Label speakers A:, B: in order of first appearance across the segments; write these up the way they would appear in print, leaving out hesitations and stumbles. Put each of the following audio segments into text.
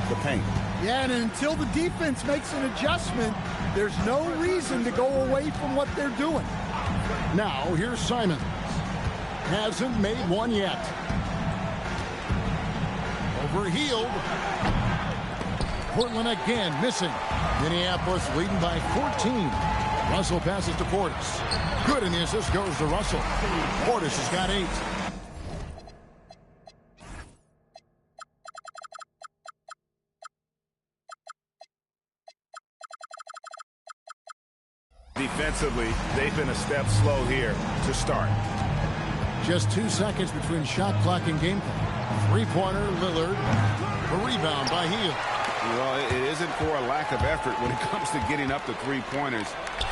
A: the paint.
B: Yeah, and until the defense makes an adjustment, there's no reason to go away from what they're doing.
C: Now, here's Simons. Hasn't made one yet. Overhealed. Portland again missing. Minneapolis leading by 14. Russell passes to Portis. Good, and the assist goes to Russell. Portis has got 8.
A: Defensively, they've been a step slow here to start.
C: Just 2 seconds between shot clock and game clock. Three-pointer, Lillard. A rebound by Hield.
A: Well, it isn't for a lack of effort when it comes to getting up to three-pointers,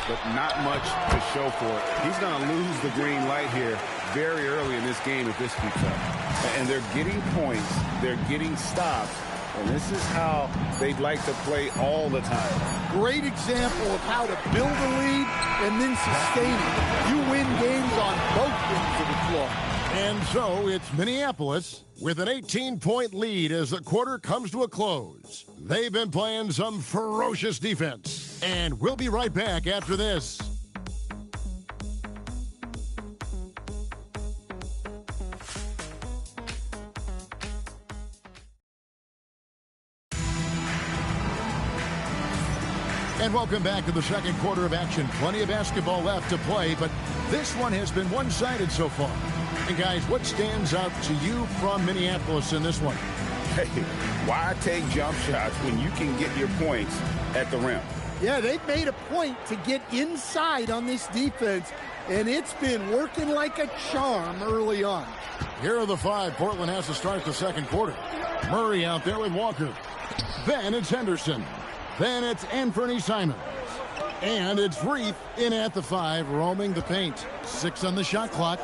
A: but not much to show for it. He's going to lose the green light here very early in this game if this keeps up. And they're getting points. They're getting stops. And this is how they'd like to play all the time.
B: Great example of how to build a lead and then sustain it. You win games on both ends of the floor.
C: And so it's Minneapolis with an 18-point lead as the quarter comes to a close. They've been playing some ferocious defense. And we'll be right back after this. And welcome back to the second quarter of action. Plenty of basketball left to play, but this one has been one-sided so far. And guys, what stands out to you from Minneapolis in this one?
A: Hey, why take jump shots when you can get your points at the rim?
B: Yeah, they've made a point to get inside on this defense, and it's been working like a charm early on.
C: Here are the 5 Portland has to start the second quarter. Murray out there with Walker. Then it's Henderson. Then it's Anthony Simons. And it's Reif in at the 5, roaming the paint. 6 on the shot clock.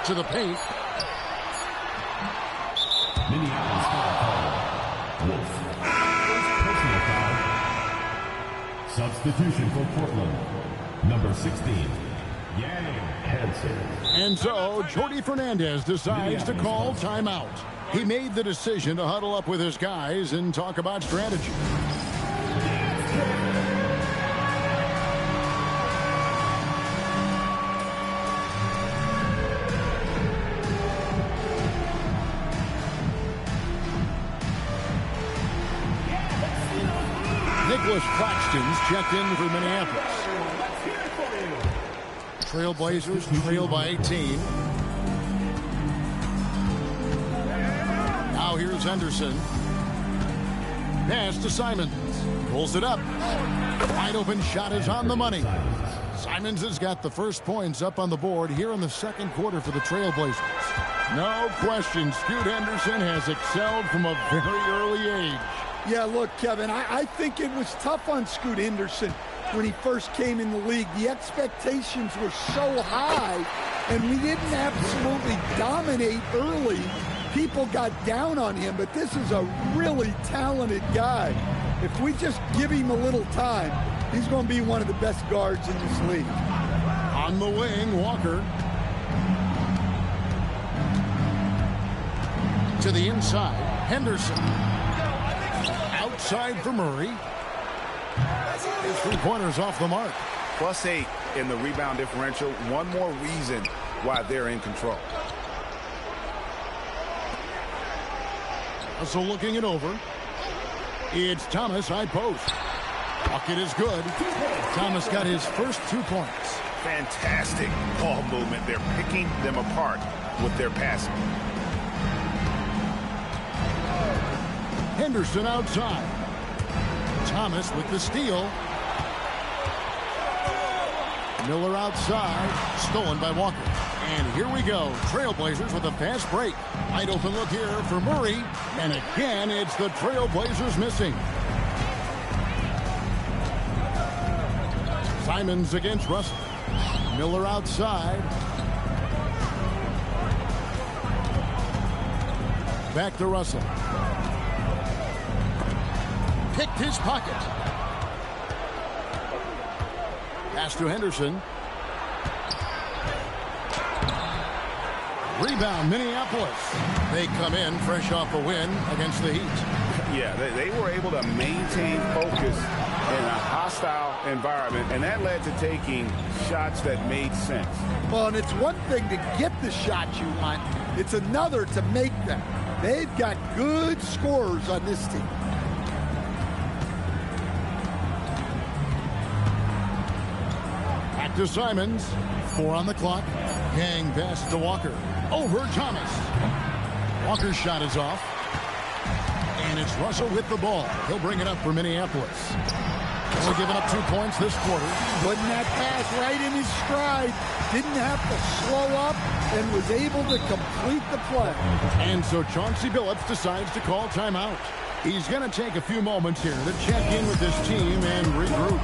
C: To the paint.
D: Minneapolis foul call. Wolf. First personal foul. Substitution for Portland. Number 16, Yang Hansen.
C: And so Jordi Fernandez decides to call timeout. He made the decision to huddle up with his guys and talk about strategy. Nicholas Claxton's checked in for Minneapolis. Trailblazers trail by 18. Now here's Henderson. Pass to Simons. Pulls it up. Wide open shot is on the money. Simons has got the first points up on the board here in the second quarter for the Trailblazers. No question, Scoot Henderson has excelled from a very early age.
B: Yeah, look, Kevin, I think it was tough on Scoot Henderson when he first came in the league. The expectations were so high, and we didn't absolutely dominate early. People got down on him, but this is a really talented guy. If we just give him a little time, he's going to be one of the best guards in this league.
C: On the wing, Walker. To the inside, Henderson. Outside for Murray. His three-pointers off the mark.
A: +8 in the rebound differential. One more reason why they're in control.
C: So looking it over. It's Thomas, high post. Bucket is good. Thomas got his first 2 points.
A: Fantastic ball movement. They're picking them apart with their passing.
C: Henderson outside. Thomas with the steal. Miller outside. Stolen by Walker. And here we go. Trailblazers with a fast break. Wide open look here for Murray. And again, it's the Trailblazers missing. Simons against Russell. Miller outside. Back to Russell. Picked his pocket. Pass to Henderson. Rebound, Minneapolis. They come in fresh off a win against the Heat.
A: Yeah, they were able to maintain focus in a hostile environment, and that led to taking shots that made sense.
B: Well, and it's one thing to get the shots you want. It's another to make them. They've got good scorers on this team.
C: Back to Simons. 4 on the clock. Yang pass to Walker. Over Thomas. Walker's shot is off. And it's Russell with the ball. He'll bring it up for Minneapolis. Only giving up 2 points this quarter.
B: Putting that pass right in his stride. Didn't have to slow up and was able to complete the play.
C: And so Chauncey Billups decides to call timeout. He's going to take a few moments here to check in with this team and regroup.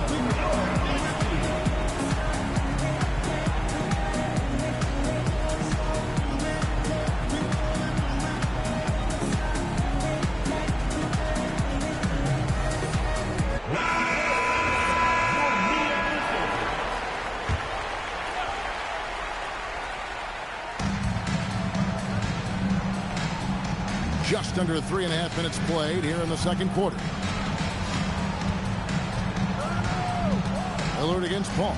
C: Just under 3.5 minutes played here in the second quarter. Lillard against Paul.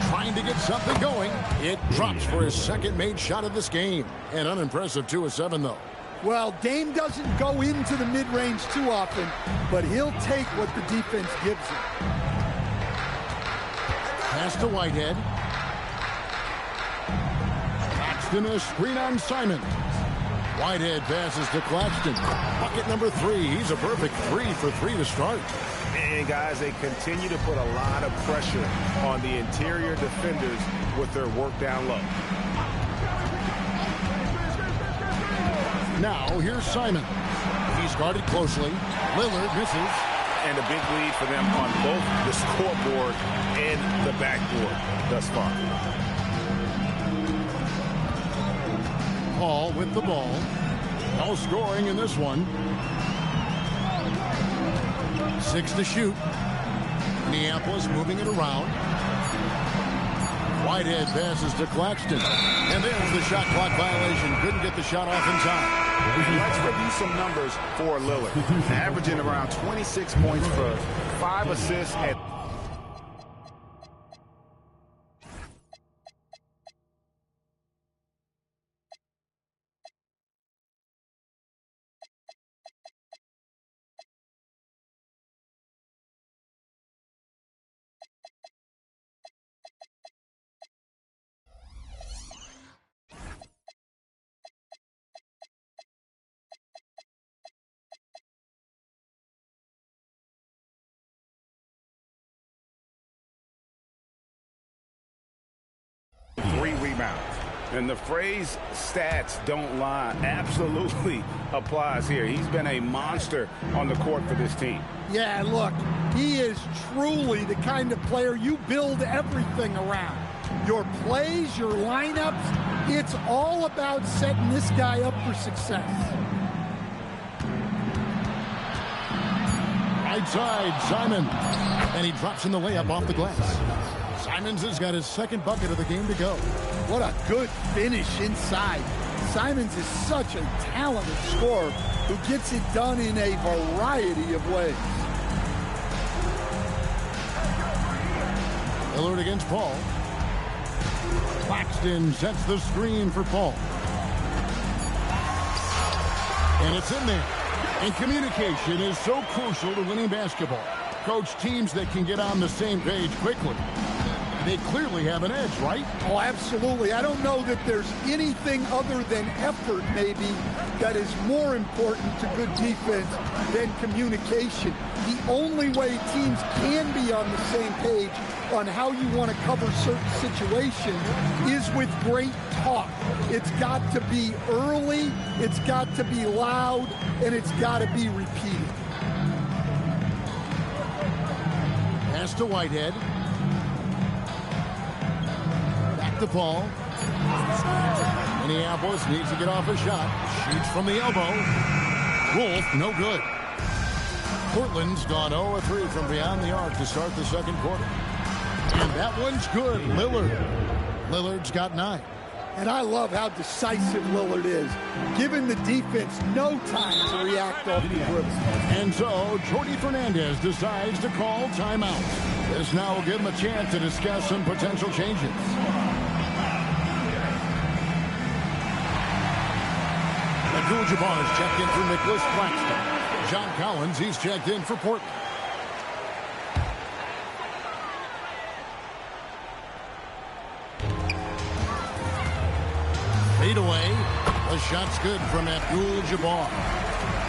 C: Trying to get something going. It drops for his second made shot of this game. And unimpressive 2 of 7, though.
B: Well, Dame doesn't go into the mid-range too often, but he'll take what the defense gives him.
C: Pass to Whitehead. Claxton a screen on Simon. Whitehead passes to Claxton. Bucket number 3. He's a perfect 3 for 3 to start.
A: And guys, they continue to put a lot of pressure on the interior defenders with their work down low.
C: Now here's Simon. He's guarded closely. Lillard misses.
A: And a big lead for them on both the scoreboard and the backboard thus far.
C: Paul with the ball. No scoring in this one. 6 to shoot. Minneapolis moving it around. Whitehead passes to Claxton. And there's the shot clock violation. Couldn't get the shot off in time.
A: Let's review some numbers for Lillard. Averaging around 26 points for 5 assists and rebounds. And the phrase stats don't lie absolutely applies here. He's been a monster on the court for this team.
B: Yeah, look, he is truly the kind of player you build everything around. Your plays, your lineups, it's all about setting this guy up for success.
C: Right side, Simon. And he drops in the layup off the glass. Simons has got his second bucket of the game to go.
B: What a good finish inside. Simons is such a talented scorer who gets it done in a variety of ways.
C: Lillard against Paul. Claxton sets the screen for Paul. And it's in there. And communication is so crucial to winning basketball. Coach, teams that can get on the same page quickly, they clearly have an edge, right?
B: Oh, absolutely. I don't know that there's anything other than effort, maybe, that is more important to good defense than communication. The only way teams can be on the same page on how you want to cover certain situations is with great talk. It's got to be early, it's got to be loud, and it's got to be repeated.
C: Pass to Whitehead. Back to Paul. Minneapolis needs to get off a shot. Shoots from the elbow. Wolf, no good. Portland's gone 0-3 from beyond the arc to start the second quarter. And that one's good. Lillard's got 9.
B: And I love how decisive Lillard is, giving the defense no time to react off the dribble.
C: And so, Jordi Fernandez decides to call timeout. This now will give him a chance to discuss some potential changes. Abdul-Jabbar is checked in for Nicholas Claxton. John Collins, he's checked in for Portland. Fade away. The shot's good from Abdul-Jabbar.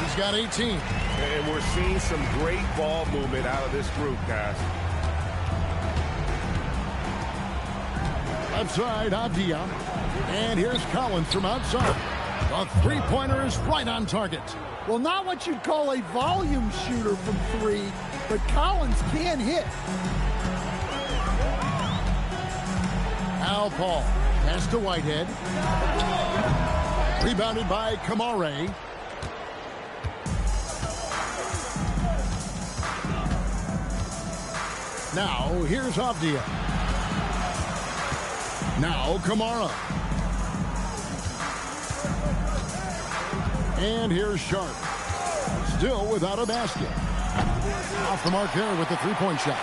C: He's got 18.
A: And we're seeing some great ball movement out of this group, guys.
C: Left side, Abdul. And here's Collins from outside. The three-pointer is right on target.
B: Well, not what you'd call a volume shooter from three, but Collins can hit.
C: Al Paul. Pass to Whitehead. Rebounded by Kamare. Now, here's Abdul. Now, Kamara. And here's Sharp. Still without a basket. Off the mark there with the three-point shot.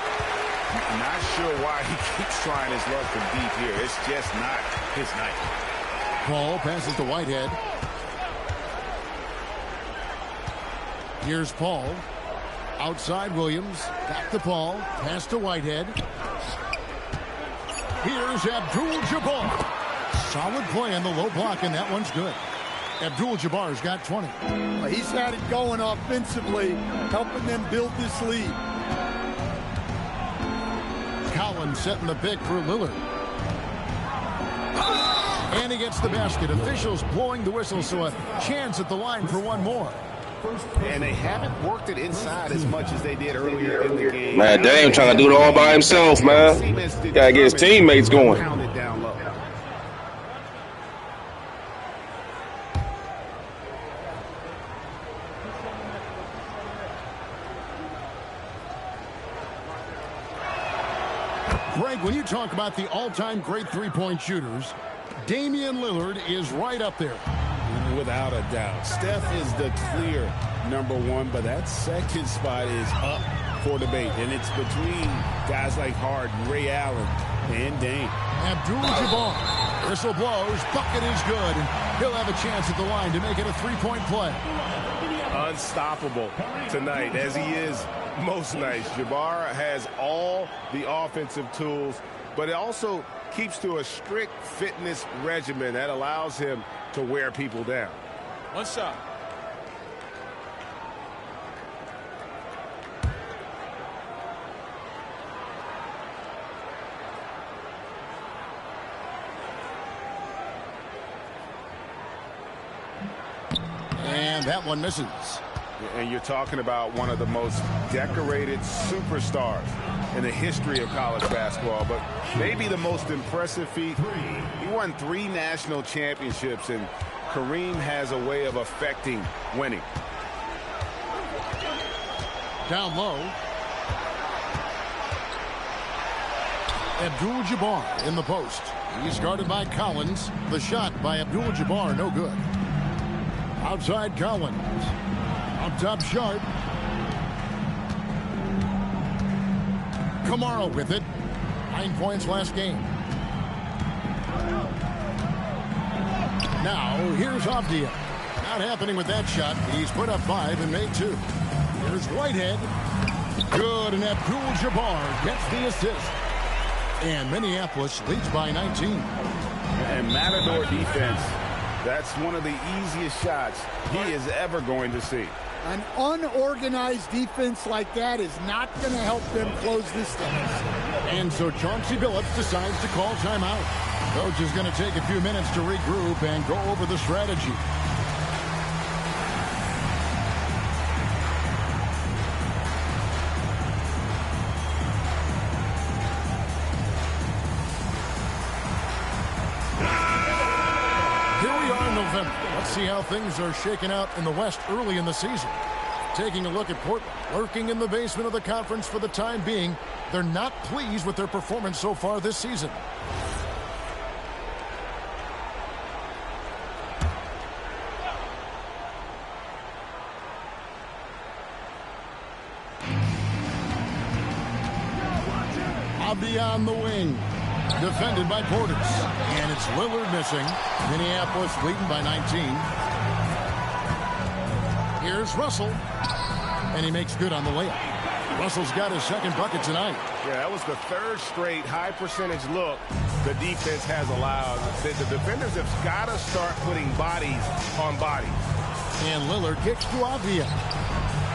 A: Not sure why he keeps trying his luck from deep here. It's just not his night.
C: Paul passes to Whitehead. Here's Paul. Outside Williams. Back to Paul. Pass to Whitehead. Here's Abdul-Jabbar. Solid play on the low block, and that one's good. Abdul-Jabbar's got 20.
B: He's had it going offensively, helping them build this lead.
C: Collins setting the pick for Lillard. And he gets the basket. Officials blowing the whistle, so a chance at the line for one more.
A: And they haven't worked it inside as much as they did earlier in the game.
E: Man, Dame trying to do it all by himself, man. Gotta get his teammates going.
A: Pounded down low.
C: Greg, when you talk about the all-time great three-point shooters, Damian Lillard is right up there.
A: Without a doubt. Steph is the clear number one, but that second spot is up for debate. And it's between guys like Harden, Ray Allen, and Dame.
C: Abdul-Jabbar. Whistle blows. Bucket is good. And he'll have a chance at the line to make it a three-point play.
A: Unstoppable tonight, as he is most nights. Jabbar has all the offensive tools, but it also keeps to a strict fitness regimen that allows him to wear people down.
F: One shot.
C: And that one misses.
A: And you're talking about one of the most decorated superstars in the history of college basketball, but maybe the most impressive feat. He won 3 national championships, and Kareem has a way of affecting winning.
C: Down low. Abdul-Jabbar in the post. He's guarded by Collins. The shot by Abdul-Jabbar, no good. Outside Collins. Up top Sharp. Kamara with it. 9 points last game. Now, here's Abdul. Not happening with that shot. He's put up 5 and made 2. Here's Whitehead. Good, and Abdul-Jabbar gets the assist. And Minneapolis leads by 19.
A: And Matador defense, that's one of the easiest shots he is ever going to see.
B: An unorganized defense like that is not going to help them close this deficit.
C: And so Chauncey Billups decides to call timeout. Coach is going to take a few minutes to regroup and go over the strategy. Here we are in November. Let's see how things are shaking out in the West early in the season. Taking a look at Portland, lurking in the basement of the conference for the time being. They're not pleased with their performance so far this season. Abdi on the wing. Defended by Portis. And it's Lillard missing. Minneapolis leading by 19. Here's Russell. And he makes good on the layup. Russell's got his second bucket tonight.
A: Yeah, that was the third straight high percentage look the defense has allowed. The defenders have got to start putting bodies on bodies.
C: And Lillard kicks to Avdia.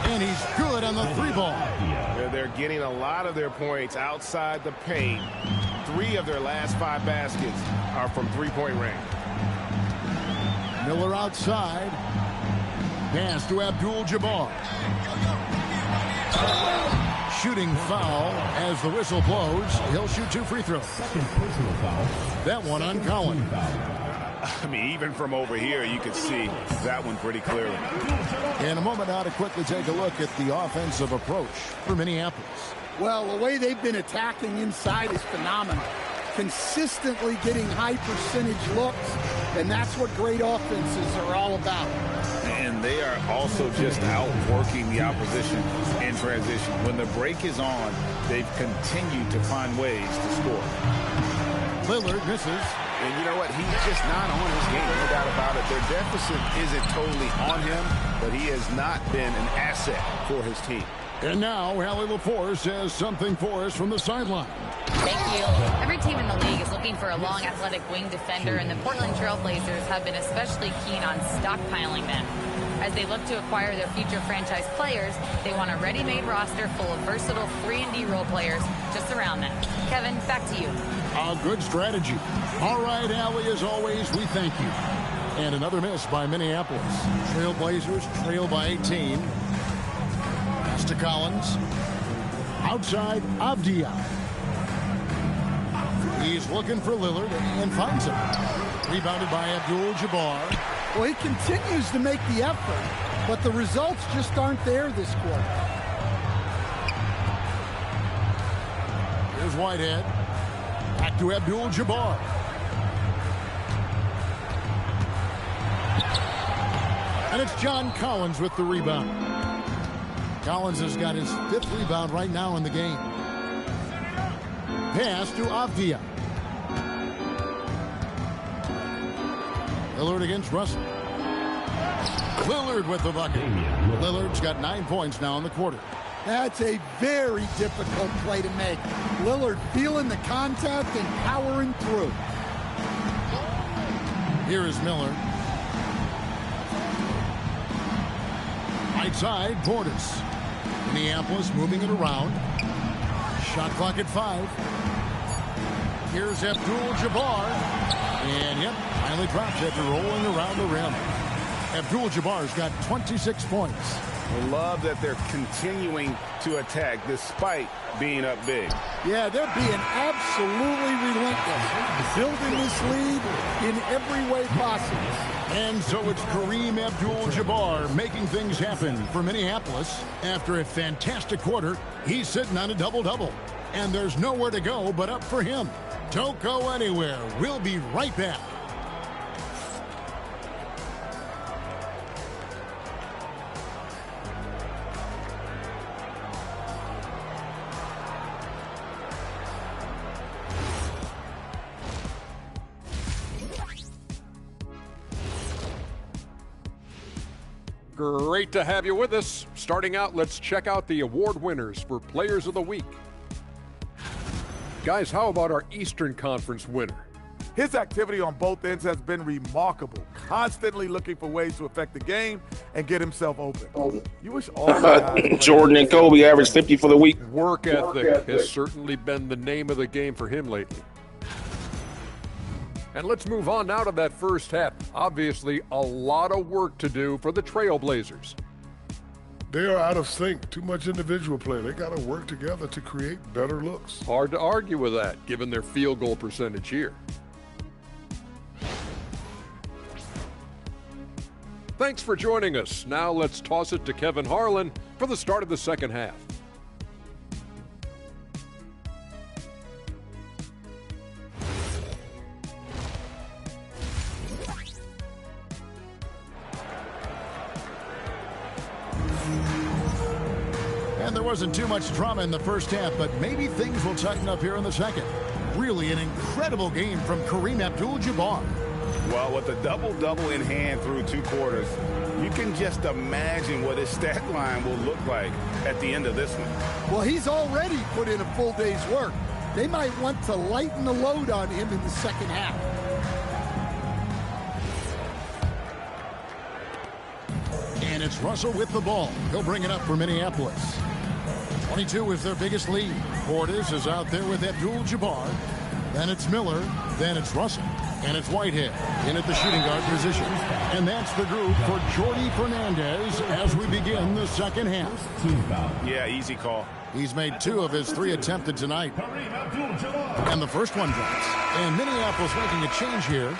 C: And he's good on the three ball.
A: They're getting a lot of their points outside the paint. 3 of their last 5 baskets are from three-point range.
C: Miller outside. Pass to Abdul Jabbar. Shooting foul as the whistle blows. He'll shoot 2 free throws.
D: Second personal foul.
C: That one on Collins.
A: I mean, even from over here, you could see that one pretty clearly.
C: In a moment now to quickly take a look at the offensive approach for Minneapolis.
B: Well, the way they've been attacking inside is phenomenal. Consistently getting high percentage looks, and that's what great offenses are all about.
A: And they are also just outworking the opposition in transition. When the break is on, they've continued to find ways to score.
C: Lillard misses.
A: And you know what? He's just not on his game, no doubt about it. Their deficit isn't totally on him, but he has not been an asset for his team.
C: And now, Hallie Lepore says something for us from the sideline.
F: Thank you. Every team in the league is looking for a long, athletic wing defender, and the Portland Trail Blazers have been especially keen on stockpiling them. As they look to acquire their future franchise players, they want a ready-made roster full of versatile 3-and-D role players just around them. Kevin, back to you.
C: A good strategy. All right, Allie, as always, we thank you. And another miss by Minneapolis. Trailblazers trail by 18. Pass to Collins. Outside, Avdia. He's looking for Lillard and finds him. Rebounded by Abdul Jabbar.
B: Well, he continues to make the effort, but the results just aren't there this quarter.
C: Here's Whitehead. Back to Abdul Jabbar. And it's John Collins with the rebound. Collins has got his 5th rebound right now in the game. Pass to Avdia. Lillard against Russell. Lillard with the bucket. Lillard's got 9 points now in the quarter.
B: That's a very difficult play to make. Lillard feeling the contact and powering through.
C: Here is Miller. Right side, Portis. Minneapolis moving it around. Shot clock at 5. Here's Abdul Jabbar. And yep, finally drops after rolling around the rim. Abdul Jabbar's got 26 points.
A: I love that they're continuing to attack despite being up big.
B: Yeah, they're being absolutely relentless, building this lead in every way possible.
C: And so it's Kareem Abdul-Jabbar making things happen for Minneapolis. After a fantastic quarter, he's sitting on a double-double. And there's nowhere to go but up for him. Don't go anywhere. We'll be right back.
G: Great to have you with us. Starting out, let's check out the award winners for Players of the Week. Guys, how about our Eastern Conference winner?
H: His activity on both ends has been remarkable, constantly looking for ways to affect the game and get himself open. You wish all guys
E: Jordan and Kobe averaged 50 for the week.
G: Work ethic has certainly been the name of the game for him lately. And let's move on now to that first half. Obviously, a lot of work to do for the Trailblazers.
I: They are out of sync. Too much individual play. They got to work together to create better looks.
G: Hard to argue with that, given their field goal percentage here. Thanks for joining us. Now let's toss it to Kevin Harlan for the start of the second half.
C: And there wasn't too much drama in the first half, but maybe things will tighten up here in the second. Really an incredible game from Kareem Abdul-Jabbar.
A: Well, with a double-double in hand through 2 quarters, you can just imagine what his stat line will look like at the end of this one.
B: Well, he's already put in a full day's work. They might want to lighten the load on him in the second half.
C: And it's Russell with the ball. He'll bring it up for Minneapolis. 22 is their biggest lead. Portis is out there with Abdul-Jabbar. Then it's Miller. Then it's Russell. And it's Whitehead in at the shooting guard position. And that's the group for Jordi Fernandez as we begin the second half.
A: Yeah, easy call.
C: He's made 2 of his 3 attempted tonight. And the first one drops. And Minneapolis making a change here.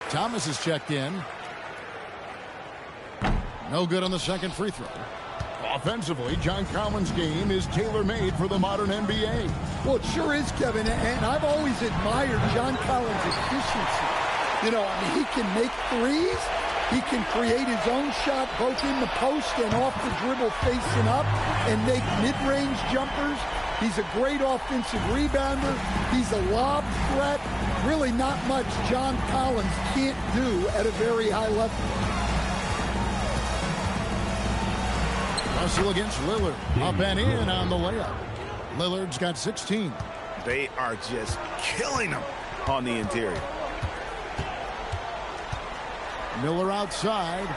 C: Thomas is checked in. No good on the second free throw. Offensively, John Collins' game is tailor-made for the modern NBA.
B: Well, it sure is, Kevin, and I've always admired John Collins' efficiency. You know, I mean, he can make threes. He can create his own shot both in the post and off the dribble facing up and make mid-range jumpers. He's a great offensive rebounder. He's a lob threat. Really not much John Collins can't do at a very high level.
C: Russell against Lillard. Up and in on the layup. Lillard's got 16.
A: They are just killing him on the interior.
C: Miller outside.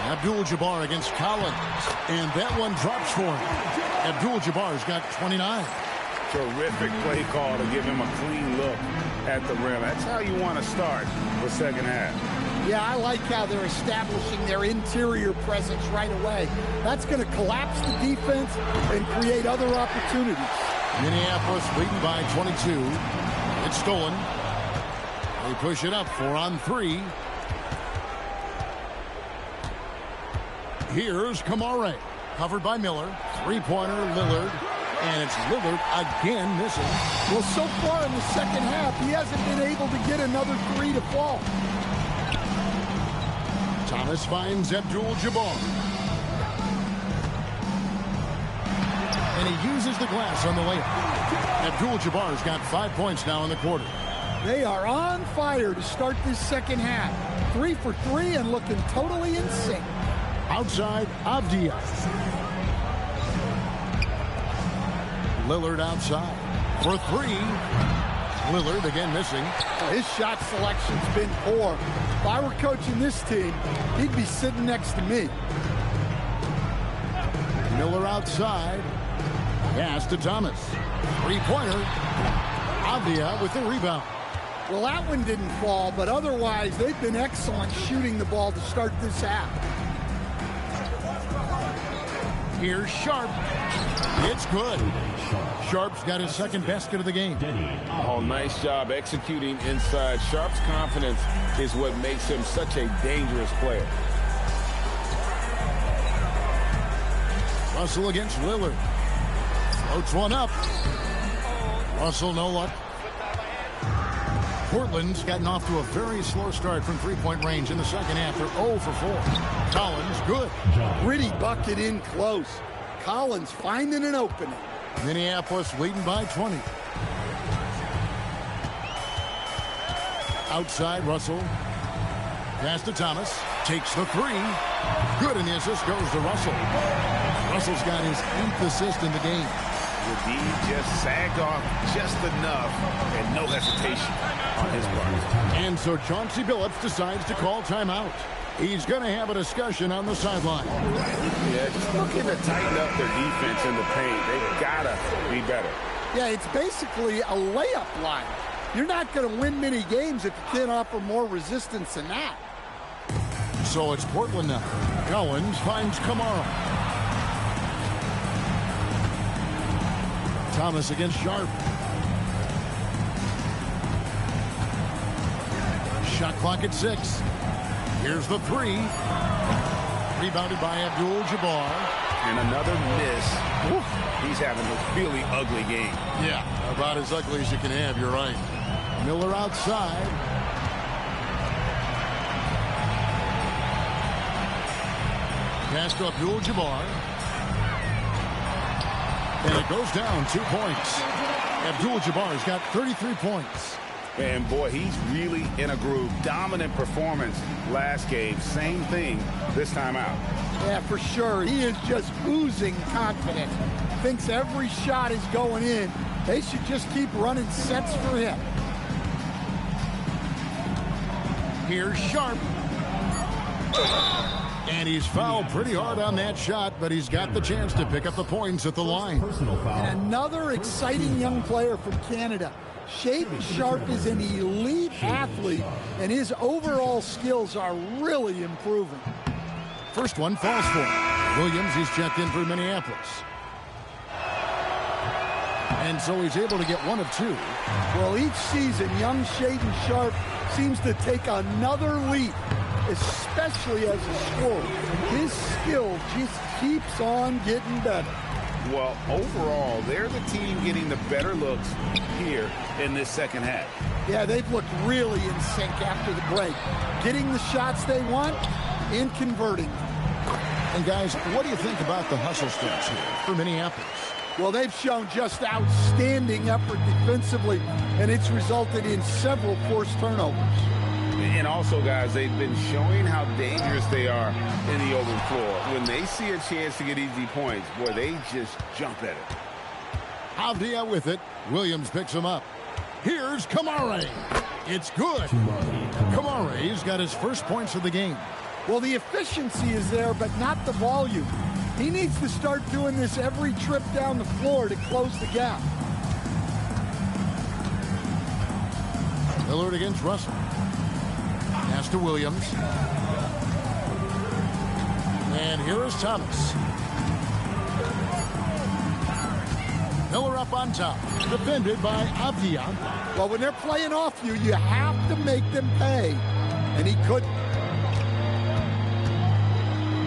C: Abdul-Jabbar against Collins. And that one drops for him. Abdul-Jabbar's got 29.
A: Terrific play call to give him a clean look at the rim. That's how you want to start the second half.
B: Yeah, I like how they're establishing their interior presence right away. That's going to collapse the defense and create other opportunities.
C: Minneapolis leading by 22. It's stolen. They push it up 4 on 3. Here's Kamare. Covered by Miller. Three-pointer, Lillard. And it's Lillard again missing.
B: Well, so far in the second half, he hasn't been able to get another 3 to fall.
C: Thomas finds Abdul-Jabbar. And he uses the glass on the layup. Abdul-Jabbar's got 5 points now in the quarter.
B: They are on fire to start this second half. 3 for 3 and looking totally in sync.
C: Outside, Abdul. Lillard outside for 3. Lillard again missing.
B: His shot selection's been poor. If I were coaching this team, he'd be sitting next to me.
C: Miller outside. Pass to Thomas. Three-pointer. Abdul with the rebound.
B: Well, that one didn't fall, but otherwise they've been excellent shooting the ball to start this half.
C: Here's Sharp. It's good. Sharp's got his second basket of the game.
A: Oh, nice job executing inside. Sharp's confidence is what makes him such a dangerous player.
C: Russell against Lillard. Floats one up. Russell, no luck. Portland's gotten off to a very slow start from three-point range in the second half. They're 0 for 4. Collins, good.
B: Gritty bucket in close. Collins finding an opening.
C: Minneapolis leading by 20. Outside, Russell. Pass to Thomas. Takes the 3. Good, and the assist goes to Russell. Russell's got his 8th assist in the game.
A: The D just sagged off just enough and no hesitation on his part.
C: And so Chauncey Billups decides to call timeout. He's going to have a discussion on the sideline.
A: Yeah, just looking to tighten up their defense in the paint. They've got to be better.
B: Yeah, it's basically a layup line. You're not going to win many games if you can't offer more resistance than that.
C: So it's Portland now. Collins finds Kamara. Thomas against Sharp. Shot clock at 6. Here's the 3. Rebounded by Abdul-Jabbar.
A: And another miss. Woo. He's having a really ugly game.
C: Yeah, about as ugly as you can have, you're right. Miller outside. Pass to Abdul Jabbar. And it goes down 2 points. Abdul Jabbar's got 33 points.
A: And boy, he's really in a groove. Dominant performance last game. Same thing this time out.
B: Yeah, for sure. He is just oozing confidence. Thinks every shot is going in. They should just keep running sets for him.
C: Here's Sharp. And he's fouled pretty hard on that shot, but he's got the chance to pick up the points at the line.
B: And another exciting young player from Canada. Shayden Sharp is an elite athlete, and his overall skills are really improving.
C: First one falls for him. Williams, he's checked in for Minneapolis. And so he's able to get 1 of 2.
B: Well, each season, young Shayden Sharp seems to take another leap, especially as a scorer. His skill just keeps on getting better.
A: Well, overall, they're the team getting the better looks here in this second half.
B: Yeah, they've looked really in sync after the break. Getting the shots they want and converting.
C: And guys, what do you think about the hustle stats here for Minneapolis?
B: Well, they've shown just outstanding effort defensively, and it's resulted in several forced turnovers.
A: And also, guys, they've been showing how dangerous they are in the open floor. When they see a chance to get easy points, boy, they just jump at it.
C: Avdia with it. Williams picks him up. Here's Kamare. It's good. Kamare's got his first points of the game.
B: Well, the efficiency is there, but not the volume. He needs to start doing this every trip down the floor to close the gap.
C: Lillard against Russell. Pass to Williams. And here is Thomas. Miller up on top. Defended by Abdul.
B: Well, when they're playing off you, you have to make them pay. And he couldn't.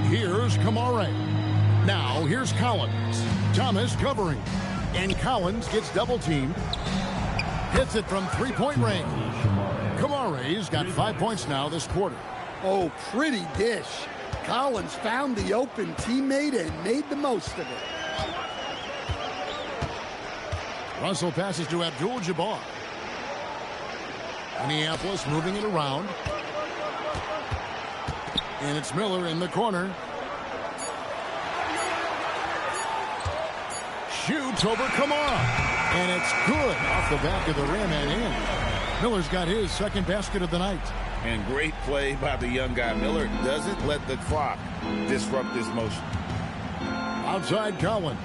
C: Here's Kamare. Now, here's Collins. Thomas covering. And Collins gets double-teamed. Hits it from three-point range. Kamare's got 5 points now this quarter.
B: Oh, pretty dish. Collins found the open teammate and made the most of it.
C: Russell passes to Abdul Jabbar. Minneapolis moving it around. And it's Miller in the corner. Shoots over Kamara. And it's good off the back of the rim and in. Miller's got his second basket of the night.
A: And great play by the young guy. Miller doesn't let the clock disrupt his motion.
C: Outside Collins.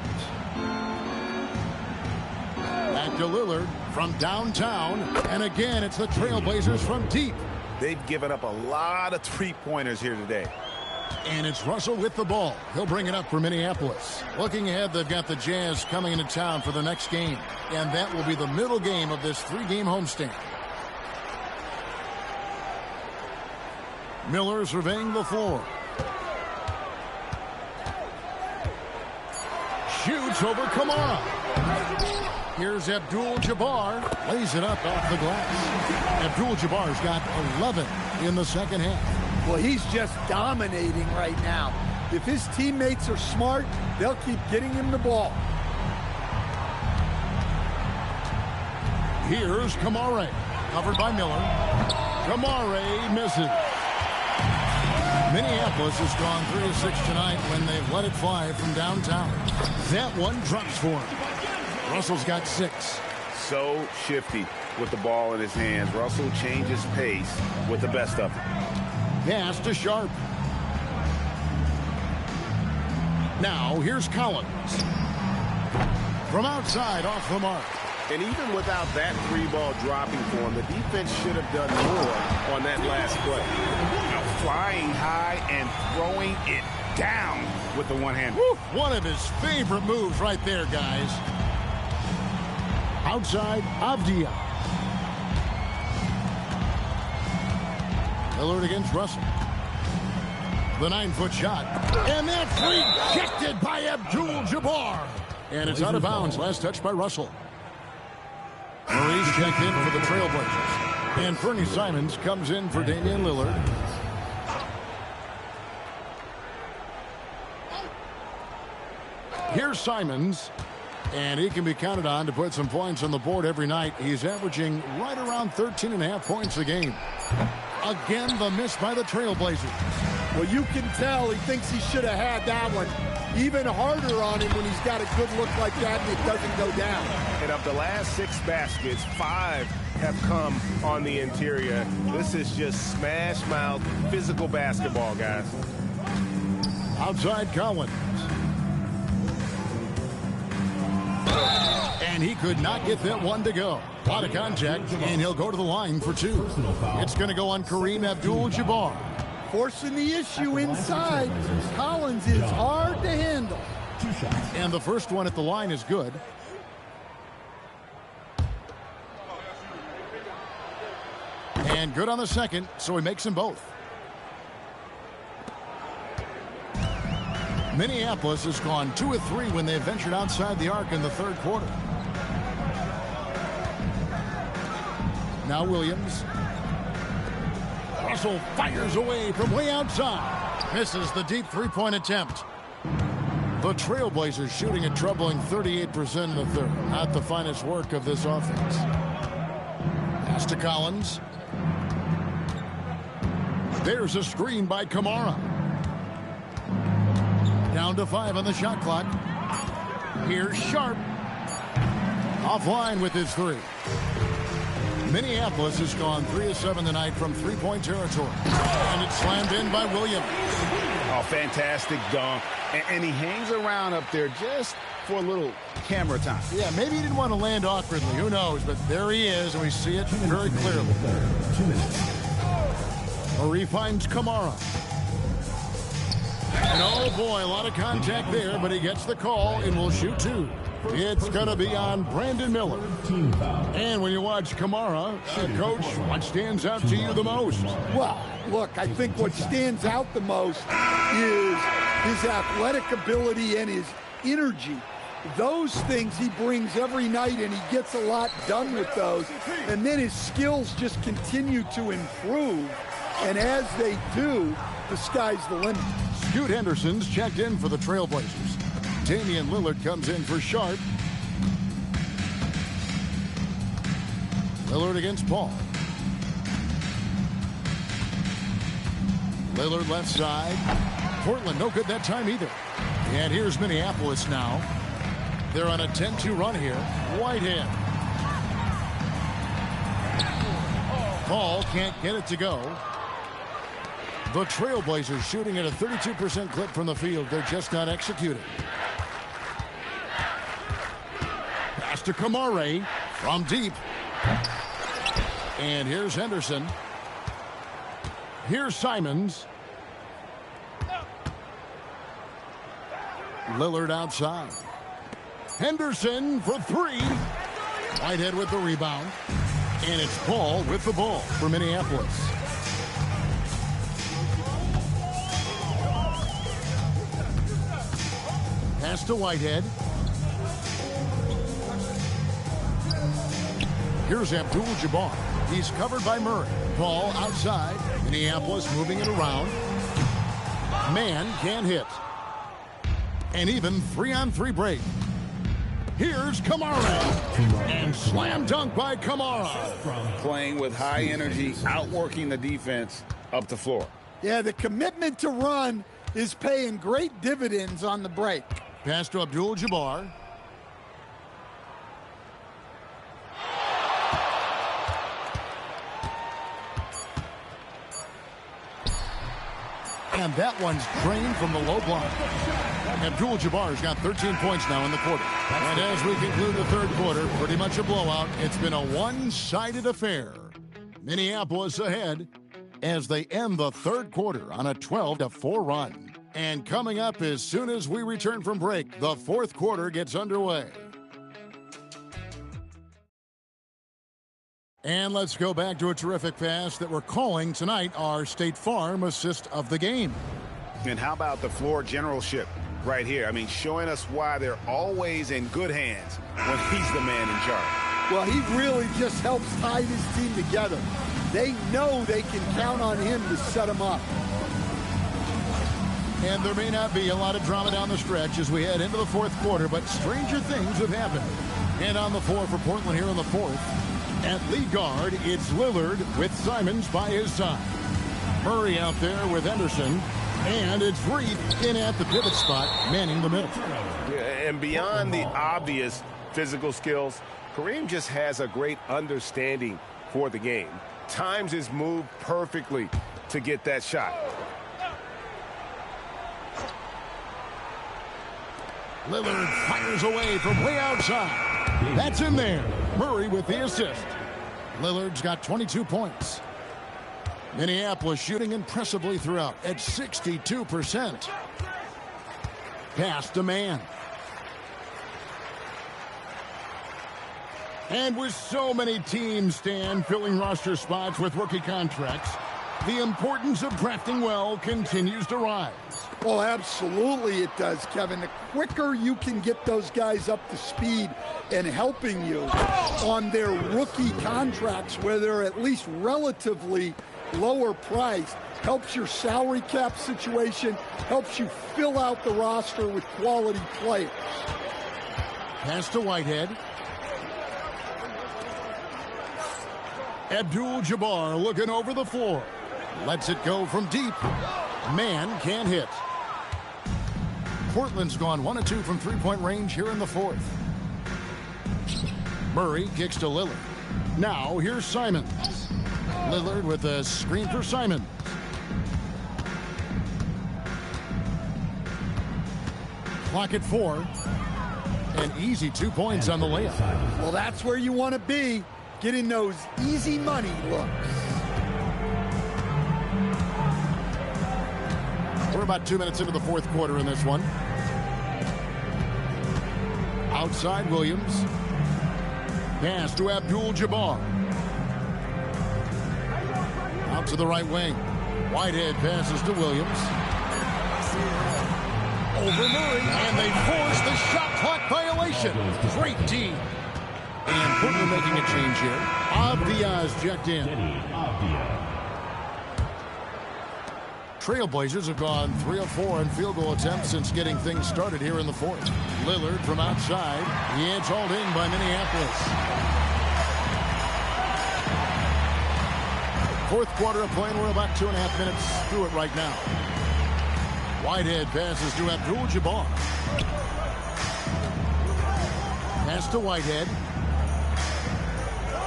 C: Back to Lillard from downtown. And again, it's the Trailblazers from deep.
A: They've given up a lot of three-pointers here today.
C: And it's Russell with the ball. He'll bring it up for Minneapolis. Looking ahead, they've got the Jazz coming into town for the next game. And that will be the middle game of this three-game homestand. Miller surveying the floor. Shoots over Kamara. Here's Abdul Jabbar. Lays it up off the glass. Abdul Jabbar's got 11 in the second half.
B: Well, he's just dominating right now. If his teammates are smart, they'll keep getting him the ball.
C: Here's Kamare. Covered by Miller. Kamare misses. Minneapolis has gone 3 of 6 tonight when they've let it fly from downtown. That one drops for him. Russell's got 6.
A: So shifty with the ball in his hands. Russell changes pace with the best of it.
C: Pass to Sharp. Now here's Collins. From outside off the mark.
A: And even without that three ball dropping for him, the defense should have done more on that last play. Now flying high and throwing it down with the one hand.
C: One of his favorite moves right there, guys. Outside, Avdia. Lillard against Russell. The 9-foot shot. And that's rejected by Abdul Jabbar. And it's out of bounds. Last touch by Russell. Murray's checked in for the Trailblazers. And Fernie Simons comes in for Damian Lillard. Here's Simons. And he can be counted on to put some points on the board every night. He's averaging right around 13.5 points a game. Again, the miss by the Trailblazers.
B: Well, you can tell he thinks he should have had that one. Even harder on him when he's got a good look like that and it doesn't go down.
J: And of the last 6 baskets, 5 have come on the interior. This is just smash mouth physical basketball, guys.
C: Outside Collins. And he could not get that one to go. A lot of contact, and he'll go to the line for 2. It's going to go on Kareem Abdul-Jabbar.
B: Forcing the issue inside. Collins is hard to handle.
C: And the first one at the line is good. And good on the second, so he makes them both. Minneapolis has gone 2 of 3 when they ventured outside the arc in the third quarter. Now Williams. Russell fires away from way outside. Misses the deep three-point attempt. The Trailblazers shooting a troubling 38% in the third. Not the finest work of this offense. Pass to Collins. There's a screen by Kamara. Down to 5 on the shot clock. Here's Sharp. Offline with his 3. Minneapolis has gone 3 of 7 tonight from three-point territory. And it's slammed in by Williams.
A: Oh, fantastic dunk. And he hangs around up there just for a little camera time.
C: Yeah, maybe he didn't want to land awkwardly. Who knows? But there he is, and we see it very clearly.
D: 2 minutes.
C: Murray finds Kamara. And oh boy, a lot of contact there, but he gets the call and will shoot 2. It's going to be on Brandon Miller. And when you watch Kamara, Coach, what stands out to you the most?
B: Well, look, I think what stands out the most is his athletic ability and his energy. Those things he brings every night, and he gets a lot done with those. And then his skills just continue to improve. And as they do, the sky's the limit.
C: Scoot Henderson's checked in for the Trailblazers. Damian Lillard comes in for Sharp. Lillard against Paul. Lillard left side. Portland no good that time either. And here's Minneapolis now. They're on a 10-2 run here. Whitehead. Paul can't get it to go. The Trailblazers shooting at a 32% clip from the field. They're just not executing. Pass to Kamara from deep. And here's Henderson. Here's Simons. Lillard outside. Henderson for 3. Whitehead with the rebound. And it's Paul with the ball for Minneapolis. Pass to Whitehead. Here's Abdul-Jabbar. He's covered by Murray. Paul outside. Minneapolis moving it around. Man can't hit. And even 3-on-3 break. Here's Kamara. And slam dunk by Kamara.
A: Playing with high energy, outworking the defense up the floor.
B: Yeah, the commitment to run is paying great dividends on the break.
C: Pass to Abdul-Jabbar. And that one's drained from the low block. Abdul-Jabbar's got 13 points now in the quarter. And as we conclude the third quarter, pretty much a blowout. It's been a one-sided affair. Minneapolis ahead as they end the third quarter on a 12-4 run. And coming up as soon as we return from break, the fourth quarter gets underway. And let's go back to a terrific pass that we're calling tonight our State Farm assist of the game.
A: And how about the floor generalship right here? I mean, showing us why they're always in good hands when he's the man in charge.
B: Well, he really just helps tie his team together. They know they can count on him to set them up.
C: And there may not be a lot of drama down the stretch as we head into the fourth quarter, but stranger things have happened. And on the floor for Portland here in the fourth, at lead guard, it's Lillard with Simons by his side. Murray out there with Henderson. And it's Reed in at the pivot spot, manning the middle.
J: Yeah, and beyond the obvious physical skills, Kareem just has a great understanding for the game. Times his move perfectly to get that shot.
C: Lillard fires away from way outside. That's in there. Murray with the assist. Lillard's got 22 points. Minneapolis shooting impressively throughout at 62%. Pass to man. And with so many teams, Stan, filling roster spots with rookie contracts, the importance of drafting well continues to rise.
B: Well, absolutely it does, Kevin. The quicker you can get those guys up to speed and helping you on their rookie contracts, where they're at least relatively lower priced, helps your salary cap situation, helps you fill out the roster with quality players.
C: Pass to Whitehead. Abdul Jabbar looking over the floor. Lets it go from deep. Man can't hit. Portland's gone 1 of 2 from three-point range here in the fourth. Murray kicks to Lillard. Now here's Simons. Lillard with a screen for Simons. Clock at 4. An easy 2 points on the layup.
B: Well, that's where you want to be, getting those easy money looks.
C: We're about 2 minutes into the fourth quarter in this one. Outside Williams. Pass to Abdul Jabbar. Out to the right wing. Whitehead passes to Williams. Over Murray, and they force the shot clock violation. Great team. And Portland making a change here. Abdia's checked in. Trailblazers have gone 3 of 4 on field goal attempts since getting things started here in the fourth. Lillard from outside. It's hauled in by Minneapolis. Fourth quarter of play, and we're about 2.5 minutes through it right now. Whitehead passes to Abdul Jabbar. Pass to Whitehead.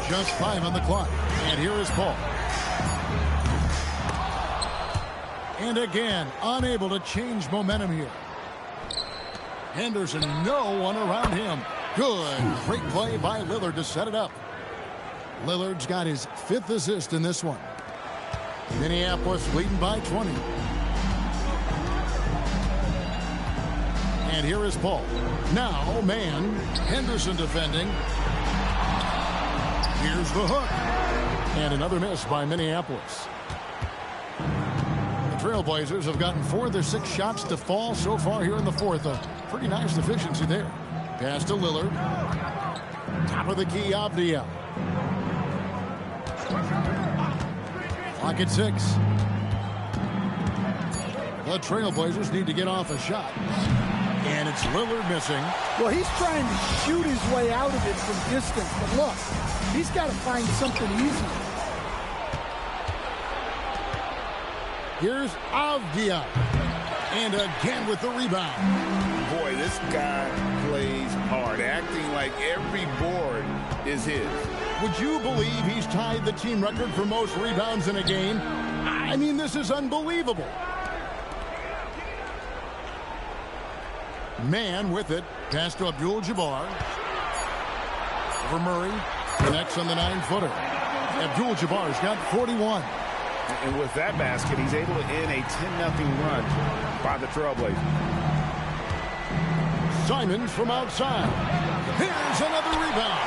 C: Just 5 on the clock. And here is Paul. And again, unable to change momentum here. Henderson, no one around him. Good. Great play by Lillard to set it up. Lillard's got his 5th assist in this one. Minneapolis leading by 20. And here is Paul. Now, man. Henderson defending. Here's the hook. And another miss by Minneapolis. The Trailblazers have gotten 4 of their 6 shots to fall so far here in the fourth. A pretty nice efficiency there. Pass to Lillard. Top of the key, Abdia. Clock at 6. The Trailblazers need to get off a shot. And it's Lillard missing.
B: Well, he's trying to shoot his way out of it from distance. But look, he's got to find something easy.
C: Here's Abdia. And again with the rebound.
A: Boy, this guy plays hard, acting like every board is his.
C: Would you believe he's tied the team record for most rebounds in a game? I mean, this is unbelievable. Man with it. Pass to Abdul Jabbar. Over Murray. Connects on the 9-footer. Abdul Jabbar's got 41.
A: And with that basket, he's able to end a 10-0 run by the Trailblazers.
C: Simons from outside. Here's another rebound.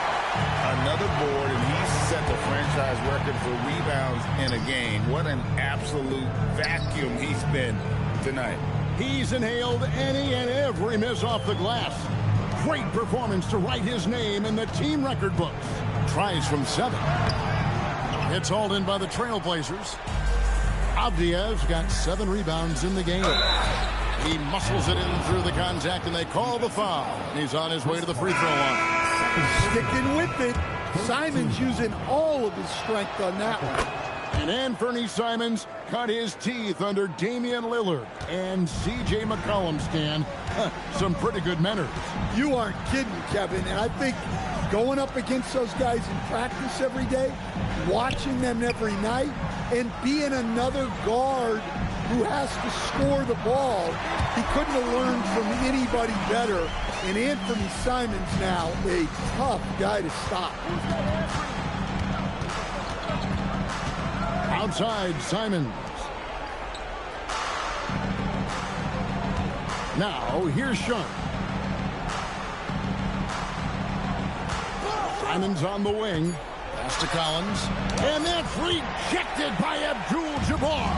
A: Another board, and he's set the franchise record for rebounds in a game. What an absolute vacuum he's been tonight.
C: He's inhaled any and every miss off the glass. Great performance to write his name in the team record books. Tries from 7. It's hauled in by the Trailblazers. Abdul's got 7 rebounds in the game. He muscles it in through the contact, and they call the foul. He's on his way to the free throw line.
B: Sticking with it. Simons using all of his strength on that one.
C: And Anthony Simons cut his teeth under Damian Lillard and C.J. McCollum, Stan. Some pretty good manners.
B: You aren't kidding, Kevin. And I think going up against those guys in practice every day, watching them every night, and being another guard who has to score the ball, he couldn't have learned from anybody better. And Anthony Simons now a tough guy to stop.
C: Outside, Simons. Now, here's Sharp. Simons on the wing. Pass to Collins. And that's rejected by Abdul-Jabbar.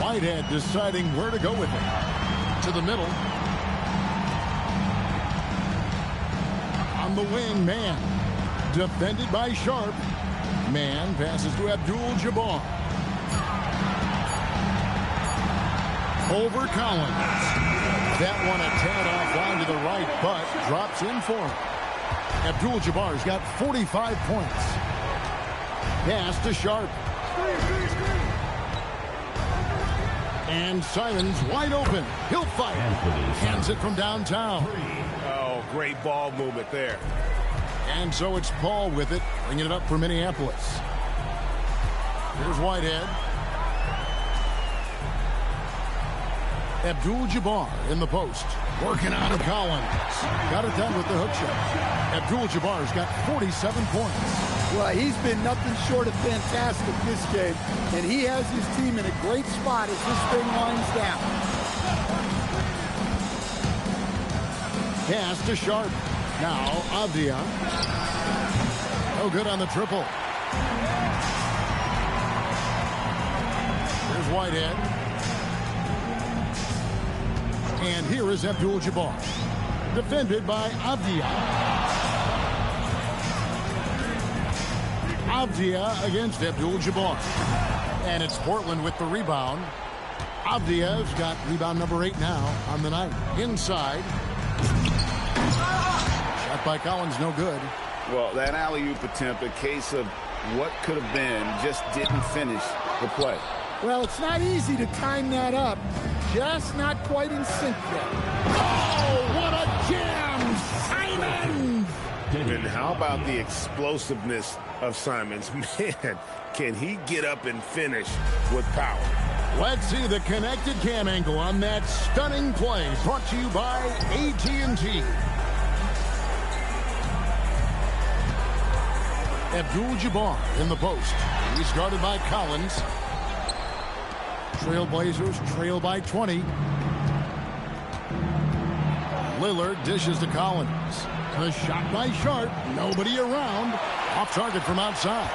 C: Whitehead deciding where to go with it. To the middle. On the wing, man. Defended by Sharp. Man passes to Abdul-Jabbar. Over Collins. That one a tad off line to the right, but drops in for him. Abdul-Jabbar's got 45 points. Pass to Sharp. And Simons wide open. He'll fire. Hands it from downtown.
J: Oh, great ball movement there.
C: And so it's Paul with it, bringing it up for Minneapolis. Here's Whitehead. Abdul-Jabbar in the post. Working on Collins. Got it done with the hook shot. Abdul-Jabbar's got 47 points.
B: Well, he's been nothing short of fantastic this game, and he has his team in a great spot as this thing winds down.
C: Pass to Sharp. Now, Abdul. No good on the triple. Here's Whitehead. And here is Abdul-Jabbar. Defended by Abdul. Abdul against Abdul-Jabbar. And it's Portland with the rebound. Abdia's got rebound number 8 now on the night. Inside. Shot by Collins, no good.
A: Well, that alley-oop attempt, a case of what could have been, just didn't finish the play.
B: Well, it's not easy to time that up. Just not quite in sync yet.
C: Oh, what a jam! Simons!
J: And how about the explosiveness of Simons? Man, can he get up and finish with power?
C: Let's see the connected cam angle on that stunning play, brought to you by AT&T. Abdul-Jabbar in the post. He's guarded by Collins. Trailblazers trail by 20. Lillard dishes to Collins. The shot by Sharp. Nobody around. Off target from outside.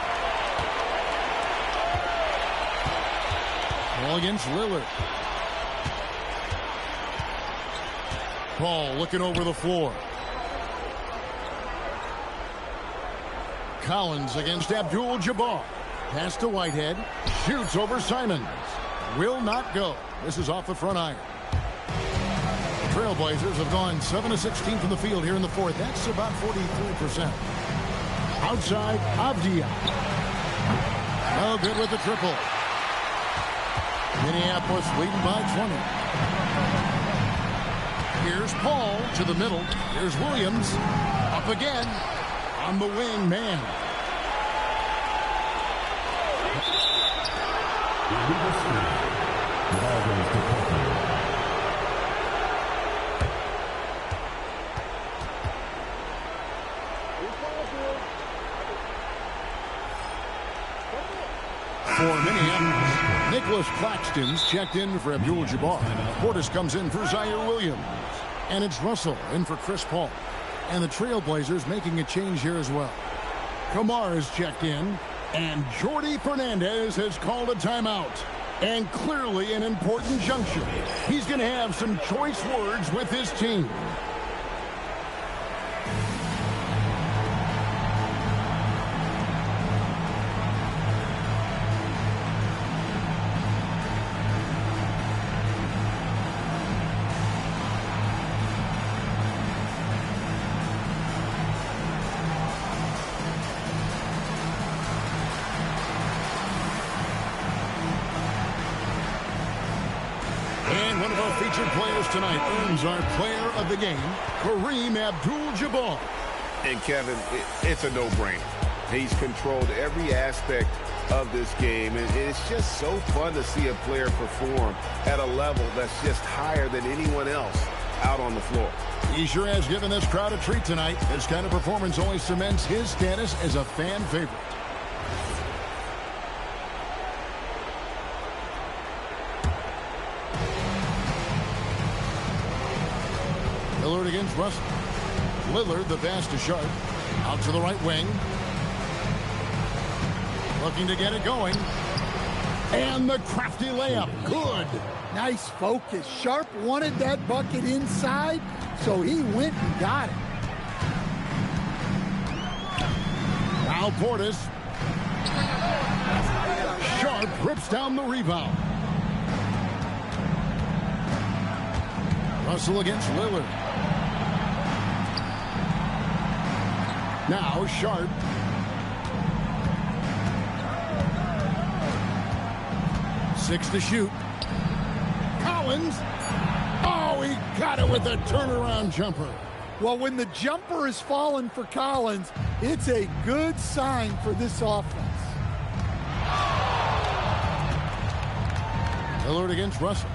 C: Ball against Lillard. Paul looking over the floor. Collins against Abdul-Jabbar. Pass to Whitehead. Shoots over Simons. Will not go. This is off the front iron. Trailblazers have gone 7 of 16 from the field here in the fourth. That's about 43%. Outside, Abdul. No good with the triple. Minneapolis leading by 20. Here's Paul to the middle. Here's Williams. Up again. On the wing, man. For Minneapolis, Nicholas Claxton's checked in for Abdul-Jabbar. Portis comes in for Zaire Williams. And it's Russell in for Chris Paul. And the Trailblazers making a change here as well. Kamar is checked in. And Jordi Fernandez has called a timeout. And clearly an important juncture. He's going to have some choice words with his team. One of our featured players tonight earns our player of the game, Kareem Abdul-Jabbar.
J: And Kevin, it's a no-brainer. He's controlled every aspect of this game, and it's just so fun to see a player perform at a level that's just higher than anyone else out on the floor.
C: He sure has given this crowd a treat tonight. This kind of performance always cements his status as a fan favorite. Lillard against Russell. Lillard, the pass to Sharp. Out to the right wing. Looking to get it going. And the crafty layup. Good.
B: Nice focus. Sharp wanted that bucket inside, so he went and got it.
C: Now Portis. Sharp rips down the rebound. Russell against Lillard. Now Sharp. Six to shoot. Collins. Oh, he got it with a turnaround jumper.
B: Well, when the jumper is falling for Collins, it's a good sign for this offense.
C: Lillard against Russell.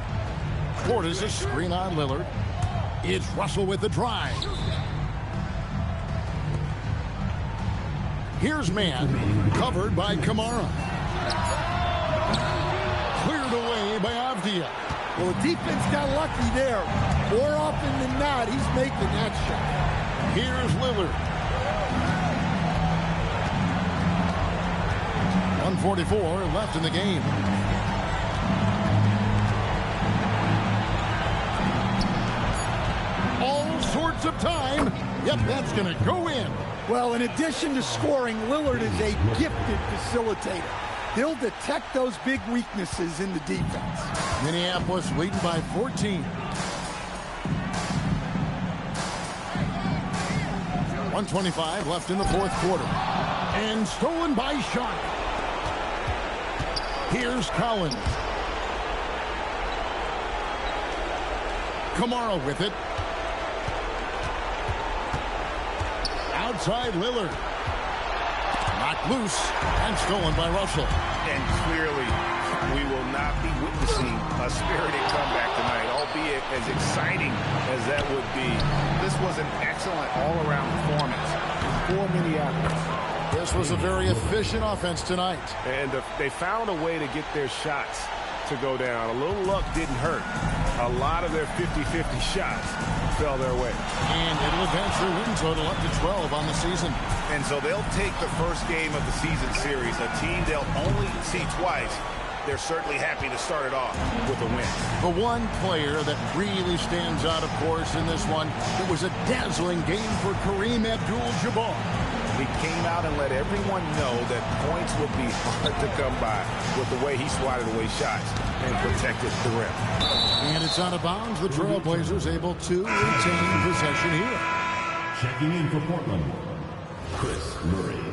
C: Portis a screen on Lillard. It's Russell with the drive. Here's man, covered by Kamara. Cleared away by Abdul.
B: Well, the defense got lucky there. More often than not, he's making that shot.
C: Here's Lillard. 1:44 left in the game. All sorts of time. Yep, that's going to go in.
B: Well, in addition to scoring, Lillard is a gifted facilitator. He'll detect those big weaknesses in the defense.
C: Minneapolis leading by 14. 1:25 left in the fourth quarter. And stolen by Sharp. Here's Collins. Kamara with it. Outside Lillard. Knocked loose and stolen by Russell.
J: And clearly, we will not be witnessing a spirited comeback tonight, albeit as exciting as that would be. This was an excellent all-around performance for Minneapolis.
C: This was a very efficient offense tonight.
J: And they found a way to get their shots to go down. A little luck didn't hurt. A lot of their 50-50 shots fell their way.
C: And it'll advance their win total up to 12 on the season.
J: And so they'll take the first game of the season series, a team they'll only see twice. They're certainly happy to start it off with a win.
C: The one player that really stands out, of course, in this one, it was a dazzling game for Kareem Abdul-Jabbar.
J: He came out and let everyone know that points would be hard to come by with the way he swatted away shots and protected the rim.
C: And it's out of bounds. The Trailblazers able to retain possession here.
D: Checking in for Portland, Chris Murray,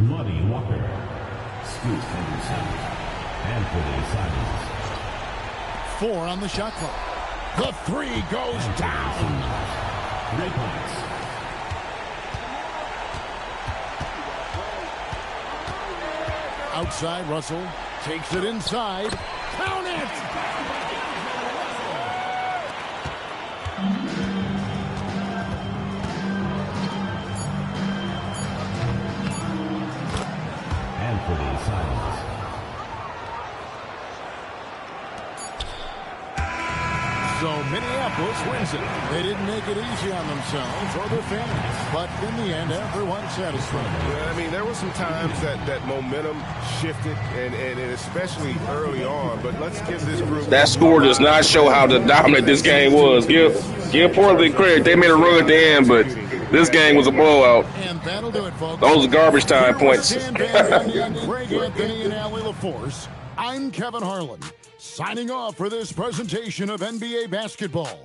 D: Lonnie Walker, Scoot Henderson, Anthony Simons.
C: 4 on the shot clock. The 3 goes down.
D: 3 points.
C: Outside, Russell takes it inside. Count it!
D: Anthony Simons.
C: So Minneapolis Minneapolis wins it. They didn't make it easy on themselves or their families, but in the end, everyone's satisfied.
J: Yeah, I mean, there were some times that momentum shifted, and especially early on, but let's give this group...
E: That score does not show how dominant this game was. Give Portland credit. They made a run at the end, but this game was a blowout.
C: And that'll do it, folks.
E: Those are garbage time points.
C: Greg Anthony and Allie LaForce. I'm Kevin Harlan, signing off for this presentation of NBA basketball.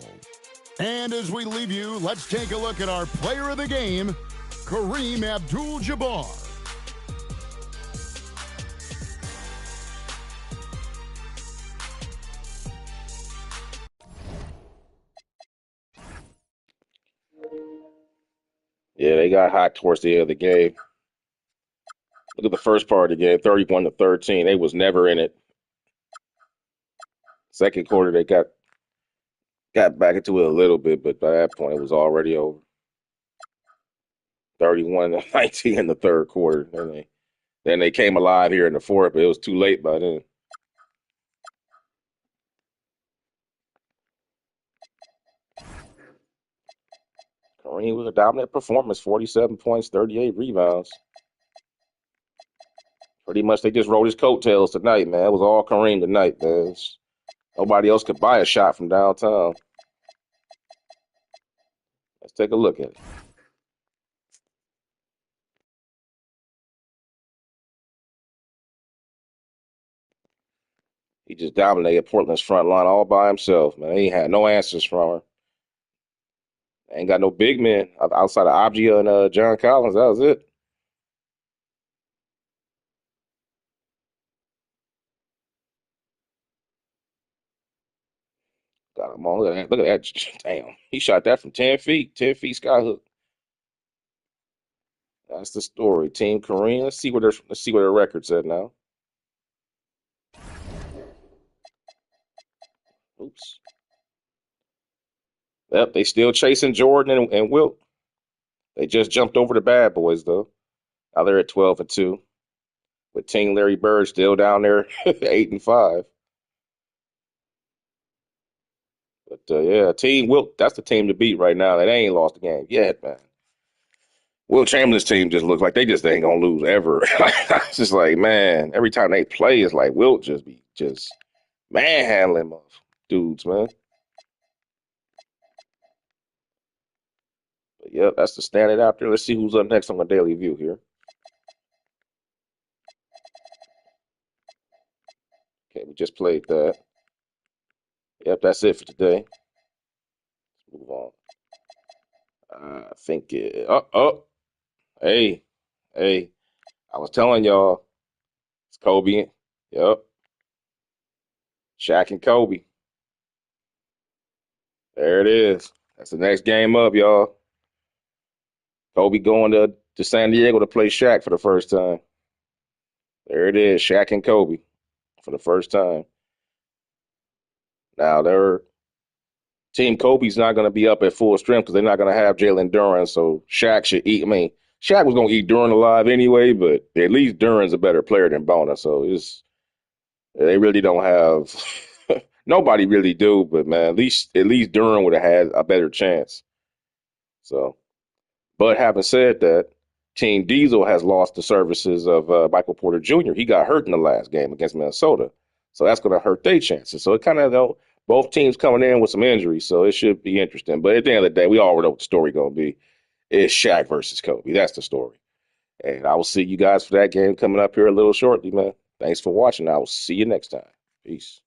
C: And as we leave you, let's take a look at our player of the game, Kareem Abdul-Jabbar.
E: Yeah, they got hot towards the end of the game. Look at the first part of the game, 31-13. They was never in it. Second quarter, they got back into it a little bit, but by that point, it was already over. 31-19 in the third quarter. Then they came alive here in the fourth, but it was too late by then. Kareem was a dominant performance, 47 points, 38 rebounds. Pretty much they just rode his coattails tonight, man. It was all Kareem tonight, man. Nobody else could buy a shot from downtown. Let's take a look at it. He just dominated Portland's front line all by himself, man. He had no answers from her. Ain't got no big men outside of Abdul and John Collins. That was it. Got him on. Look at that. Look at that. Damn. He shot that from 10 feet. 10 feet skyhook. That's the story. Team Kareem. Let's see what their record's at now. Oops. Yep, they still chasing Jordan and Wilt. They just jumped over the bad boys, though. Now they're at 12-2. With Team Larry Bird still down there 8-5. But, yeah, Team Wilt, that's the team to beat right now. They ain't lost the game yet, man. Wilt Chamberlain's team just looks like they just ain't going to lose ever. It's just like, man, every time they play, it's like Wilt just be manhandling dudes, man. But, yep, that's the standard out there. Let's see who's up next on the Daily View here. Okay, we just played that. Yep, that's it for today. Let's move on. I think hey, I was telling y'all, it's Kobe. Yep. Shaq and Kobe. There it is. That's the next game up, y'all. Kobe going to San Diego to play Shaq for the first time. There it is, Shaq and Kobe for the first time. Now, Team Kobe's not going to be up at full strength because they're not going to have Jalen Duren, so Shaq should eat. I mean, Shaq was going to eat Duren alive anyway, but at least Duren's a better player than Bona, so they really don't have – nobody really do, but, man, at least Duren would have had a better chance. So, but having said that, Team Diesel has lost the services of Michael Porter Jr. He got hurt in the last game against Minnesota, so that's going to hurt their chances. So it kind of – both teams coming in with some injuries, so it should be interesting. But at the end of the day, we already know what the story going to be. It's Shaq versus Kobe. That's the story. And I will see you guys for that game coming up here a little shortly, man. Thanks for watching. I will see you next time. Peace.